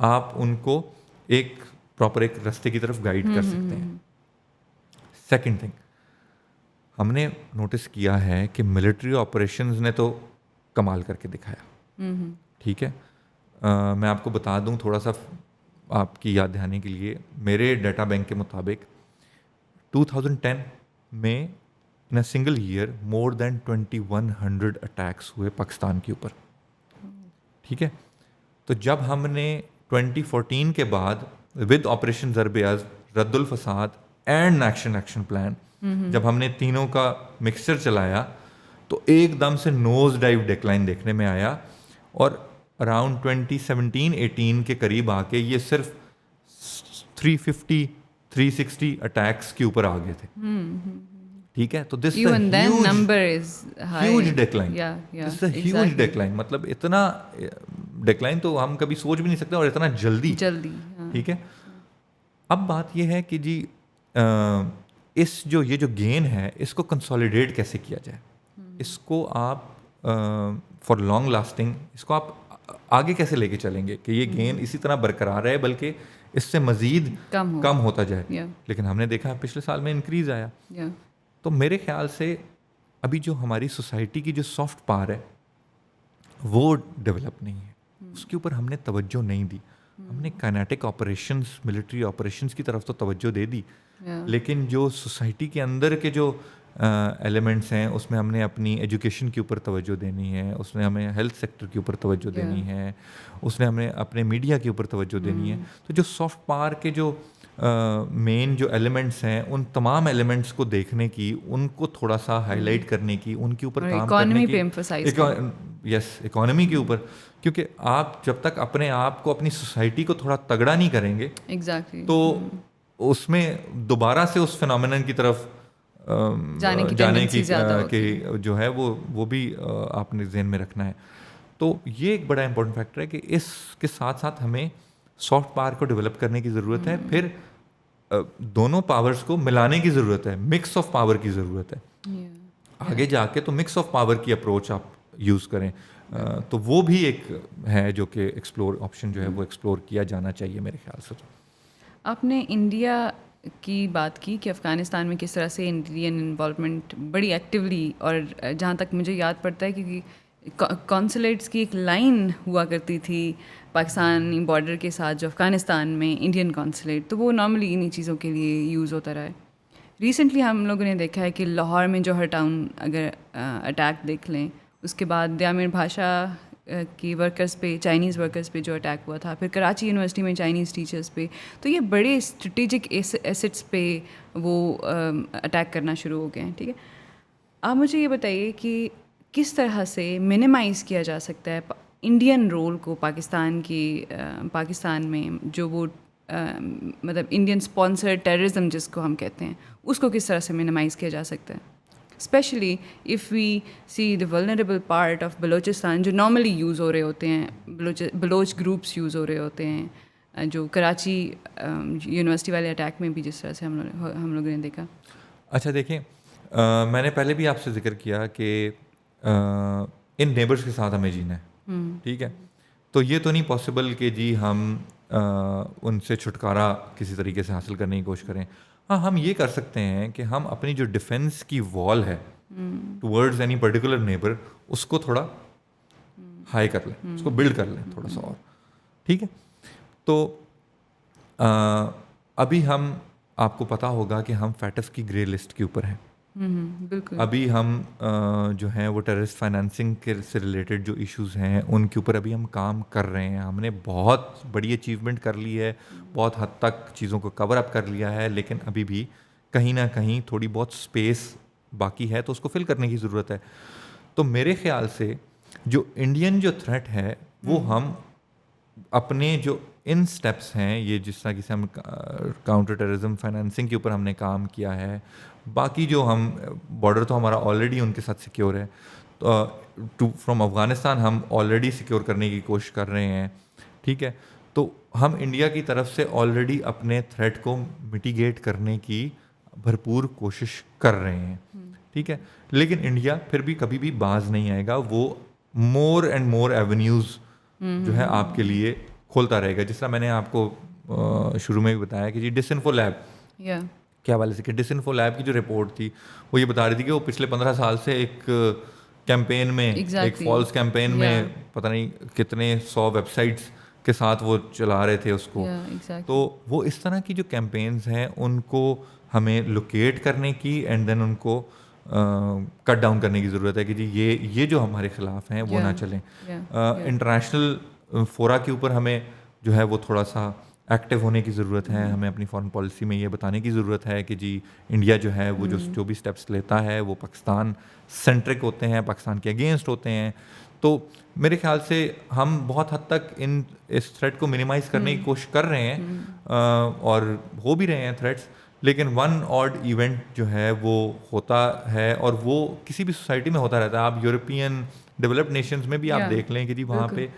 आप उनको एक प्रॉपर एक रास्ते की तरफ गाइड कर सकते हैं। सेकंड थिंग हमने नोटिस किया है कि मिलिट्री ऑपरेशंस ने तो कमाल करके दिखाया। ठीक है, मैं आपको बता दूं थोड़ा सा आपकी याद दिलाने के लिए, मेरे डाटा बैंक के मुताबिक 2010 में in a single year more than 2100 attacks हुए पाकिस्तान के ऊपर। ठीक है, तो जब हमने 2014 के बाद विद ऑपरेशन ज़रब-ए-अज़्म, रद्दुल फसाद एंड एक्शन प्लान जब हमने तीनों का मिक्सचर चलाया तो एकदम से नोज डाइव डिक्लाइन देखने में आया और अराउंड 2017-18 के करीब आके ये सिर्फ 350-360 अटैक्स के ऊपर आ गए थे। ठीक है, तो this huge decline, this huge decline, मतलब इतना डिक्लाइन तो हम कभी सोच भी नहीं सकते और इतना जल्दी। ठीक है, अब बात ये है कि जी इस ये जो गेन है इसको कंसोलिडेट कैसे किया जाए, इसको आप फॉर लॉन्ग लास्टिंग इसको आप आगे कैसे लेके चलेंगे कि ये गेन इसी तरह बरकरार रहे बल्कि इससे मज़ीद कम होता जाए। लेकिन हमने देखा पिछले साल में इंक्रीज आया। तो मेरे ख्याल से अभी जो हमारी सोसाइटी की जो सॉफ्ट पावर है वो डेवलप नहीं है, उसके ऊपर हमने तवज्जो नहीं दी। हमने काइनेटिक ऑपरेशंस, मिलिट्री ऑपरेशंस की तरफ तो तवज्जो दे दी, लेकिन जो सोसाइटी के अंदर के जो एलिमेंट्स हैं उसमें हमने अपनी एजुकेशन के ऊपर तवज्जो देनी है, उसमें हमें हेल्थ सेक्टर के ऊपर तवज्जो देनी है, उसमें हमें अपने मीडिया के ऊपर तवज्जो देनी है। तो जो सॉफ्ट पावर के जो मेन जो एलिमेंट्स हैं उन तमाम एलिमेंट्स को देखने की, उनको थोड़ा सा हाईलाइट करने की, उनके ऊपर काम करने की, इकोनॉमी के ऊपर, क्योंकि आप जब तक अपने आप को अपनी सोसाइटी को थोड़ा तगड़ा नहीं करेंगे तो उसमें दोबारा से उस फिनोमेनन की तरफ जाने की जो है वो भी आपने ज़हन में रखना है। तो ये एक बड़ा इंपॉर्टेंट फैक्टर है कि इसके साथ साथ हमें सॉफ्ट पावर को डेवलप करने की ज़रूरत है, फिर दोनों पावर्स को मिलाने की ज़रूरत है, मिक्स ऑफ पावर की ज़रूरत है। आगे जाके तो मिक्स ऑफ पावर की अप्रोच आप यूज़ करें, तो वो भी एक है जो कि एक्सप्लोर ऑप्शन जो है वो एक्सप्लोर किया जाना चाहिए मेरे ख्याल से। आपने इंडिया की बात की कि अफ़गानिस्तान में किस तरह से इंडियन इन्वॉल्वमेंट बड़ी एक्टिवली, और जहाँ तक मुझे याद पड़ता है क्योंकि कॉन्सुलेट्स की एक लाइन हुआ करती थी पाकिस्तानी बॉर्डर के साथ जो अफ़गानिस्तान में इंडियन कॉन्सुलेट, तो वो नॉर्मली इन्हीं चीज़ों के लिए यूज़ होता रहा है। रिसेंटली हम लोगों ने देखा है कि लाहौर में जो हर टाउन अगर अटैक देख लें, उसके बाद द्यामिर भाषा की वर्कर्स पे, चाइनीज़ वर्कर्स पे जो अटैक हुआ था, फिर कराची यूनिवर्सिटी में चाइनीज़ टीचर्स पे, तो ये बड़े स्ट्रेटेजिक एसेट्स पे वो अटैक करना शुरू हो गए हैं। ठीक है, आप मुझे ये बताइए कि किस तरह से मिनिमाइज़ किया जा सकता है इंडियन रोल को पाकिस्तान में, जो वो मतलब इंडियन स्पॉन्सर्ड टेररिज्म जिसको हम कहते हैं, उसको किस तरह से मिनिमाइज़ किया जा सकता है, specially if we see the vulnerable part of Balochistan जो नॉर्मली यूज़ हो रहे होते हैं, बलोच ग्रुप्स यूज़ हो रहे होते हैं, जो कराची यूनिवर्सिटी वाले अटैक में भी जिस तरह से हम लोगों ने देखा। अच्छा देखें, मैंने पहले भी आपसे जिक्र किया कि इन नेबर्स के साथ हमें जीना है। ठीक है, तो ये तो नहीं पॉसिबल कि जी हम उनसे छुटकारा किसी तरीके से हासिल करने की कोशिश करें। हाँ, हम ये कर सकते हैं कि हम अपनी जो डिफेंस की वॉल है टुवर्ड्स एनी पर्टिकुलर नेबर उसको थोड़ा हाई कर लें, उसको बिल्ड कर लें थोड़ा सा और। ठीक है, तो अभी हम, आपको पता होगा कि हम फैटफ की ग्रे लिस्ट के ऊपर हैं। बिल्कुल। अभी हम जो हैं वो टेररिस्ट फाइनेंसिंग के से रिलेटेड जो इश्यूज़ हैं उनके ऊपर अभी हम काम कर रहे हैं। हमने बहुत बड़ी अचीवमेंट कर ली है, बहुत हद तक चीज़ों को कवर अप कर लिया है, लेकिन अभी भी कहीं ना कहीं थोड़ी बहुत स्पेस बाकी है, तो उसको फिल करने की ज़रूरत है। तो मेरे ख्याल से जो इंडियन जो थ्रेट है वो हम अपने जो इन स्टेप्स हैं, ये जिस तरह से हम काउंटर टेररिज्म फाइनेंसिंग के ऊपर हमने काम किया है, बाकी जो हम बॉर्डर तो हमारा ऑलरेडी उनके साथ सिक्योर है, तो फ्रॉम अफ़गानिस्तान हम ऑलरेडी सिक्योर करने की कोशिश कर रहे हैं, ठीक है। तो हम इंडिया की तरफ से ऑलरेडी अपने थ्रेट को मिटिगेट करने की भरपूर कोशिश कर रहे हैं, ठीक है। लेकिन इंडिया फिर भी कभी भी बाज नहीं आएगा, वो मोर एंड मोर एवेन्यूज़ जो है आपके लिए खोलता रहेगा। जिस तरह मैंने आपको शुरू में भी बताया कि जी डिसइन्फो लैब क्या वाले से कि डिसइन्फो लैब की जो रिपोर्ट थी वो ये बता रही थी कि वो पिछले 15 साल से एक कैंपेन में एक फॉल्स कैंपेन में पता नहीं कितने 100 वेबसाइट्स के साथ वो चला रहे थे उसको। तो वो इस तरह की जो कैंपेन्स हैं उनको हमें लोकेट करने की एंड देन उनको कट डाउन करने की ज़रूरत है कि जी ये जो हमारे ख़िलाफ़ हैं वो ना चलें। इंटरनेशनल फोरा के ऊपर हमें जो है वो थोड़ा सा एक्टिव होने की ज़रूरत है। हमें अपनी फॉरेन पॉलिसी में ये बताने की ज़रूरत है कि जी इंडिया जो है वो जो भी स्टेप्स लेता है वो पाकिस्तान सेंट्रिक होते हैं, पाकिस्तान के अगेंस्ट होते हैं। तो मेरे ख्याल से हम बहुत हद तक इस थ्रेट को मिनिमाइज़ करने की कोशिश कर रहे हैं और हो भी रहे हैं थ्रेट्स, लेकिन वन ऑड इवेंट जो है वो होता है और वो किसी भी सोसाइटी में होता रहता है। आप यूरोपियन डेवलप्ड नेशंस में भी आप देख लें कि जी वहाँ पे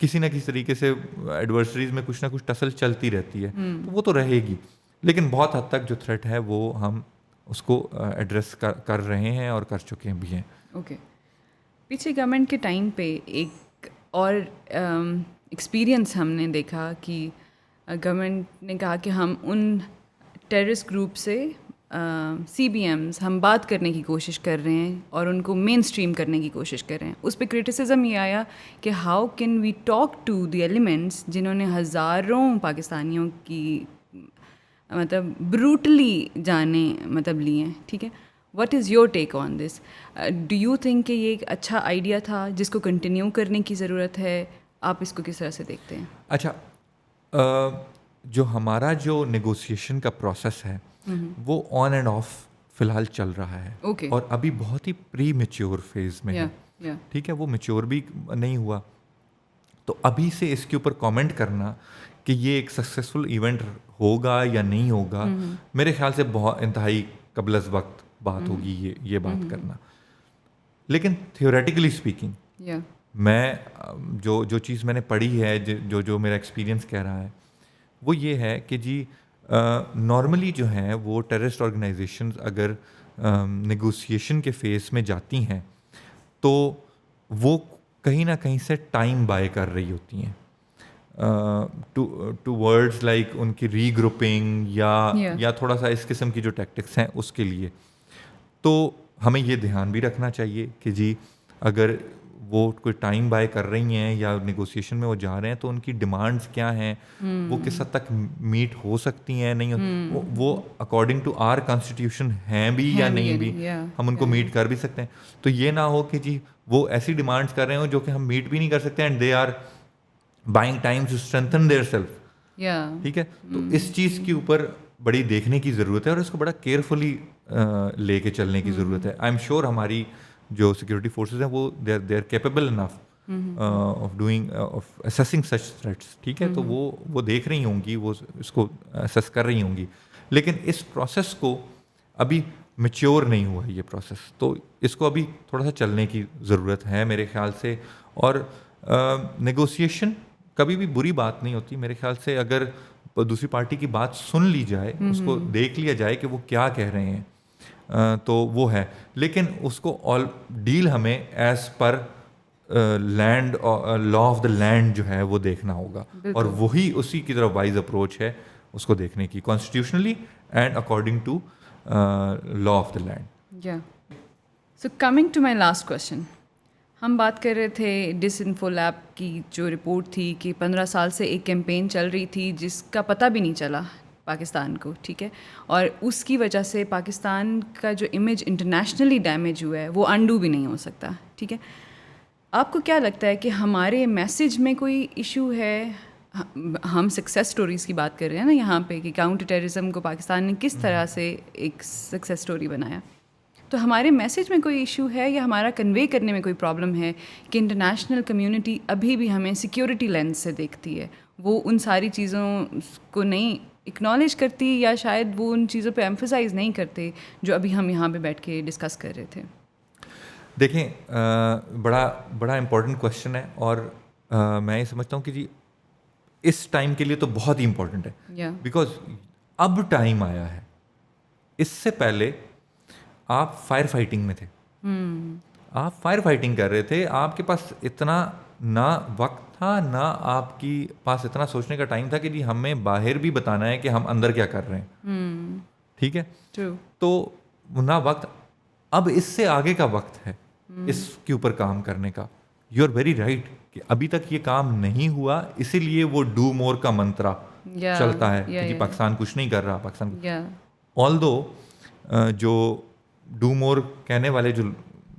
किसी ना किसी तरीके से एडवर्सरीज में कुछ ना कुछ टसल चलती रहती है, तो वो तो रहेगी, लेकिन बहुत हद तक जो थ्रेट है वो हम उसको एड्रेस कर रहे हैं और कर चुके भी हैं। ओके। पीछे गवर्नमेंट के टाइम पे एक और एक्सपीरियंस हमने देखा कि गवर्नमेंट ने कहा कि हम उन टेररिस्ट ग्रुप से CBMs हम बात करने की कोशिश कर रहे हैं और उनको मेन स्ट्रीम करने की कोशिश कर रहे हैं। उस पर क्रिटिसिज्म ये आया कि how can we talk to the elements जिन्होंने हज़ारों पाकिस्तानियों की मतलब ब्रूटली जाने मतलब लिए हैं, ठीक है। What is your take on this? Do you think कि ये एक अच्छा आइडिया था जिसको कंटिन्यू करने की ज़रूरत है? आप इसको किस तरह से देखते हैं? अच्छा, जो हमारा जो नेगोशिएशन का प्रोसेस है वो ऑन एंड ऑफ फिलहाल चल रहा है, और अभी बहुत ही प्री मैच्योर फेज में है, ठीक है। वो मैच्योर भी नहीं हुआ, तो अभी से इसके ऊपर कमेंट करना कि ये एक सक्सेसफुल इवेंट होगा या नहीं होगा, मेरे ख्याल से बहुत इंतहाई कबलस वक्त बात होगी ये बात करना। लेकिन थियोरेटिकली स्पीकिंग मैं जो चीज़ मैंने पढ़ी है, जो मेरा एक्सपीरियंस कह रहा है वो ये है कि जी नॉर्मली जो है वो टेररिस्ट ऑर्गेनाइजेशंस अगर नेगोशिएशन के फेस में जाती हैं तो वो कहीं ना कहीं से टाइम बाय कर रही होती हैं टू वर्ड्स लाइक उनकी रीग्रुपिंग या थोड़ा सा इस किस्म की जो टैक्टिक्स हैं उसके लिए। तो हमें ये ध्यान भी रखना चाहिए कि जी अगर वो कोई टाइम बाय कर रही हैं या नेगोशिएशन में वो जा रहे हैं तो उनकी डिमांड्स क्या हैं, वो किस हद तक मीट हो सकती हैं, नहीं वो अकॉर्डिंग टू आर कॉन्स्टिट्यूशन हैं भी या नहीं भी, हम उनको मीट कर भी सकते हैं। तो ये ना हो कि जी वो ऐसी डिमांड्स कर रहे हो जो कि हम मीट भी नहीं कर सकते and they are buying time to strengthen their self, ठीक है। तो इस चीज़ के ऊपर बड़ी देखने की ज़रूरत है और इसको बड़ा केयरफुली लेके चलने की ज़रूरत है। आई एम श्योर हमारी जो सिक्योरिटी फोर्सेस हैं वो they are capable enough of doing of assessing such threats, ठीक है। तो वो देख रही होंगी, वो इसको असेस कर रही होंगी, लेकिन इस प्रोसेस को अभी मैच्योर नहीं हुआ है ये प्रोसेस, तो इसको अभी थोड़ा सा चलने की ज़रूरत है मेरे ख्याल से। और नेगोशिएशन कभी भी बुरी बात नहीं होती मेरे ख्याल से, अगर दूसरी पार्टी की बात सुन ली जाए, उसको देख लिया जाए कि वो क्या कह रहे हैं, तो वो है। लेकिन उसको ऑल डील हमें as per land law of the land जो है वो देखना होगा, और वही उसी की तरफ वाइज अप्रोच है उसको देखने की, constitutionally and according to law of the land. So coming to my last question, हम बात कर रहे थे डिसइन्फो लैब की जो रिपोर्ट थी कि 15 साल से एक कैंपेन चल रही थी जिसका पता भी नहीं चला पाकिस्तान को, ठीक है, और उसकी वजह से पाकिस्तान का जो इमेज इंटरनेशनली डैमेज हुआ है वो अनडू भी नहीं हो सकता, ठीक है। आपको क्या लगता है कि हमारे मैसेज में कोई इशू है? हम सक्सेस स्टोरीज़ की बात कर रहे हैं ना यहाँ पे कि काउंटर टेररिज्म को पाकिस्तान ने किस तरह से एक सक्सेस स्टोरी बनाया, तो हमारे मैसेज में कोई इशू है या हमारा कन्वे करने में कोई प्रॉब्लम है कि इंटरनेशनल कम्युनिटी अभी भी हमें सिक्योरिटी लेंस से देखती है, वो उन सारी चीज़ों को नहीं एक्नॉलेज करती या शायद वो उन चीज़ों पे एम्फसाइज़ नहीं करते जो अभी हम यहाँ पे बैठ के डिस्कस कर रहे थे? देखें, बड़ा इम्पोर्टेंट क्वेश्चन है और मैं ये समझता हूँ कि जी इस टाइम के लिए तो बहुत ही इम्पोर्टेंट है, बिकॉज अब टाइम आया है। इससे पहले आप फायर फाइटिंग में थे, आप फायर फाइटिंग कर रहे थे, आपके पास इतना ना वक्त था ना आपकी पास इतना सोचने का टाइम था कि जी हमें बाहर भी बताना है कि हम अंदर क्या कर रहे हैं, ठीक है। तो ना वक्त, अब इससे आगे का वक्त है इसके ऊपर काम करने का। यू आर वेरी राइट कि अभी तक ये काम नहीं हुआ, इसीलिए वो डू मोर का मंत्रा चलता है कि पाकिस्तान कुछ नहीं कर रहा, पाकिस्तान ऑल्दो जो डू मोर कहने वाले जो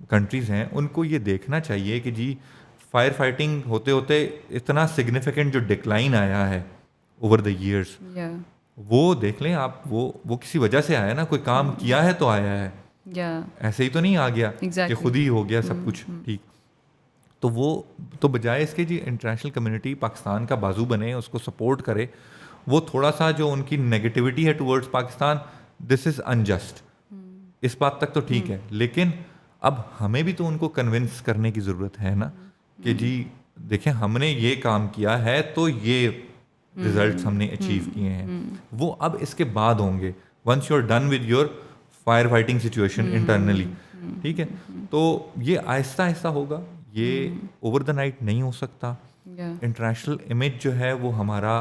कंट्रीज़ हैं उनको ये देखना चाहिए कि जी फायर फाइटिंग होते होते इतना सिग्निफिकेंट जो डिक्लाइन आया है ओवर द ईयर्स, वो देख लें आप, वो किसी वजह से आया ना, कोई काम किया है तो आया है, ऐसे ही तो नहीं आ गया कि खुद ही हो गया सब कुछ ठीक। तो वो तो बजाय इसके जी इंटरनेशनल कम्युनिटी पाकिस्तान का बाजू बने, उसको सपोर्ट करे। वो थोड़ा सा जो उनकी नेगेटिविटी है towards Pakistan, this is unjust, इस बात तक तो ठीक है, लेकिन अब हमें भी तो उनको कन्विंस करने की ज़रूरत है ना कि जी देखें हमने ये काम किया है तो ये रिजल्ट्स हमने अचीव किए हैं, वो अब इसके बाद होंगे once you are done with your fire fighting situation internally, ठीक है। तो ये आहिस्ता आहिस्ता होगा, ये ओवर द नाइट नहीं हो सकता। इंटरनेशनल इमेज जो है वो हमारा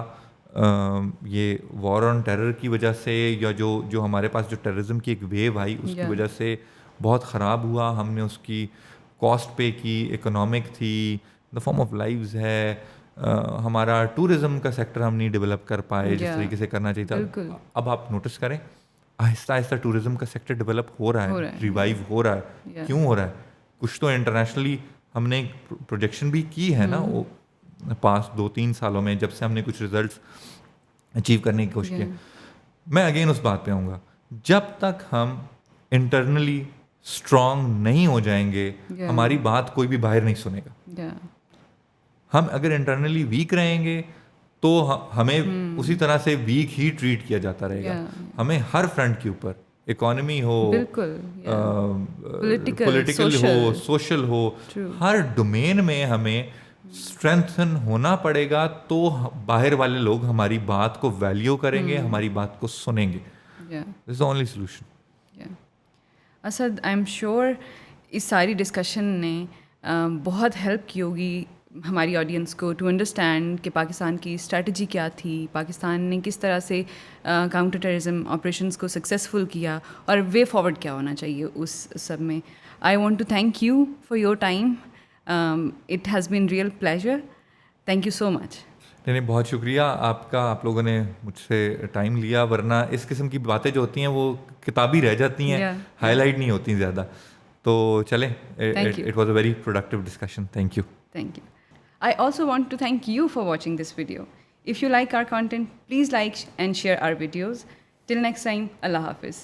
ये वॉर ऑन टेरर की वजह से या जो हमारे पास जो टेररिज्म की एक वेव आई उसकी वजह से बहुत ख़राब हुआ, हमने उसकी कॉस्ट पे की, इकोनॉमिक थी, द फॉर्म ऑफ लाइव्स है, हमारा टूरिज़्म का सेक्टर हम नहीं डेवलप कर पाए जिस तरीके से करना चाहिए था। अब आप नोटिस करें आहिस्ता आहिस्ता टूरिज़्म का सेक्टर डेवलप हो रहा है, रिवाइव हो रहा है। क्यों हो रहा है? कुछ तो इंटरनेशनली हमने प्रोजेक्शन भी की है ना, वो पास 2-3 सालों में जब से हमने कुछ रिजल्ट्स अचीव करने की कोशिश की। मैं अगेन उस बात पे आऊँगा, जब तक हम इंटरनली स्ट्रॉन्ग नहीं हो जाएंगे हमारी बात कोई भी बाहर नहीं सुनेगा। हम अगर इंटरनली वीक रहेंगे तो हमें उसी तरह से वीक ही ट्रीट किया जाता रहेगा। हमें हर फ्रंट के ऊपर, इकोनॉमी हो, पॉलिटिकल हो, सोशल हो, हर डोमेन में हमें स्ट्रेंथन होना पड़ेगा, तो बाहर वाले लोग हमारी बात को वैल्यू करेंगे, हमारी बात को सुनेंगे। This is the only solution. Asad, I am sure इस सारी डिस्कशन ने बहुत हेल्प की होगी हमारी ऑडियंस को टू अंडरस्टैंड कि पाकिस्तान की स्ट्रैटेजी क्या थी, पाकिस्तान ने किस तरह से काउंटर टेररिज्म ऑपरेशंस को सक्सेसफुल किया और वे फॉरवर्ड क्या होना चाहिए उस सब में। I want to thank you for your time, it has been real pleasure, thank you so much. नहीं, बहुत शुक्रिया आपका, आप लोगों ने मुझसे टाइम लिया, वरना इस किस्म की बातें जो होती हैं वो किताबी रह जाती हैं, हाईलाइट नहीं होती ज़्यादा। तो चलें, it was a very productive discussion. Thank you. Thank you. I also want to thank you for watching this video. If you like our content, please like and share our videos. Till next time, Allah Hafiz.